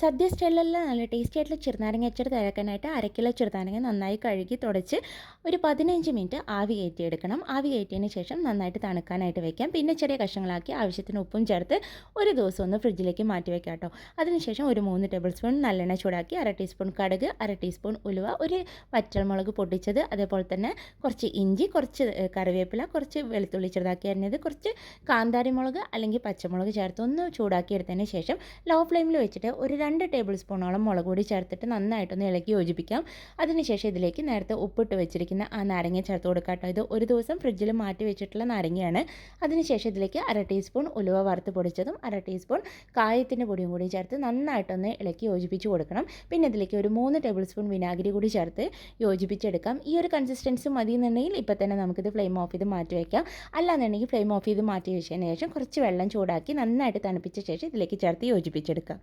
സദ്യ സ്റ്റൈലിലുള്ള നല്ല ടേസ്റ്റി ആയിട്ടുള്ള ചെറുനാരങ്ങ അച്ചാർ തയ്യാറാക്കാനായിട്ട് 1/2 കിലോ ചെറുനാരങ്ങ നന്നായി കഴുകി തുടച്ച് ഒരു 15 മിനിറ്റ് ആവി കയറ്റിയെടുക്കണം. ആവി കയറ്റിയതിന് ശേഷം നന്നായിട്ട് തണുക്കാനായിട്ട് വെക്കാം. പിന്നെ ചെറിയ കഷ്ണങ്ങളാക്കി ആവശ്യത്തിന് ഉപ്പും ചേർത്ത് ഒരു ദിവസം ഒന്ന് ഫ്രിഡ്ജിലേക്ക് മാറ്റി വെക്കാം കേട്ടോ. അതിനുശേഷം ഒരു 3 ടേബിൾ സ്പൂൺ നല്ലെണ്ണ ചൂടാക്കി 1/2 ടീസ്പൂൺ കടുക്, 1/2 ടീസ്പൂൺ ഉലുവ, ഒരു വറ്റൽമുളക് പൊട്ടിച്ചത്, അതേപോലെ തന്നെ കുറച്ച് ഇഞ്ചി, കുറച്ച് കറിവേപ്പില, കുറച്ച് വെളുത്തുള്ളി ചെറുതാക്കി അരിഞ്ഞത്, കുറച്ച് കാന്താരി മുളക് അല്ലെങ്കിൽ പച്ചമുളക് ചേർത്ത് ഒന്ന് ചൂടാക്കി എടുത്തതിന് ശേഷം ലോ ഫ്ലെയിമിൽ വെച്ചിട്ട് ഒരു 2 ടേബിൾ സ്പൂണോളം മുളക് പൊടി ചേർത്തിട്ട് നന്നായിട്ടൊന്ന് ഇളക്കി യോജിപ്പിക്കാം. അതിനുശേഷം ഇതിലേക്ക് നേരത്തെ ഉപ്പിട്ട് വെച്ചിരിക്കുന്ന ആ നാരങ്ങ ചേർത്ത് കൊടുക്കാം കേട്ടോ. ഇത് ഒരു ദിവസം ഫ്രിഡ്ജിൽ മാറ്റി വെച്ചിട്ടുള്ള നാരങ്ങയാണ്. അതിനുശേഷം ഇതിലേക്ക് 1/2 ടീസ്പൂൺ ഉലുവ വറുത്ത് പൊടിച്ചതും 1/2 ടീസ്പൂൺ കായത്തിൻ്റെ പൊടിയും കൂടി ചേർത്ത് നന്നായിട്ടൊന്ന് ഇളക്കി യോജിപ്പിച്ച് കൊടുക്കണം. പിന്നെ ഇതിലേക്ക് ഒരു 3 ടേബിൾ സ്പൂൺ വിനാഗിരി കൂടി ചേർത്ത് യോജിപ്പിച്ചെടുക്കാം. ഈ ഒരു കൺസിസ്റ്റൻസി മതി എന്നുണ്ടെങ്കിൽ ഇപ്പോൾ തന്നെ നമുക്കിത് ഫ്ലെയിം ഓഫ് ചെയ്ത് മാറ്റി വയ്ക്കാം. അല്ലാന്നുണ്ടെങ്കിൽ ഫ്ലെയിം ഓഫ് ചെയ്ത് മാറ്റി വെച്ചതിന് ശേഷം കുറച്ച് വെള്ളം ചൂടാക്കി നന്നായിട്ട് തണുപ്പിച്ച ശേഷം ഇതിലേക്ക് ചേർത്ത് യോജിപ്പിച്ചെടുക്കാം.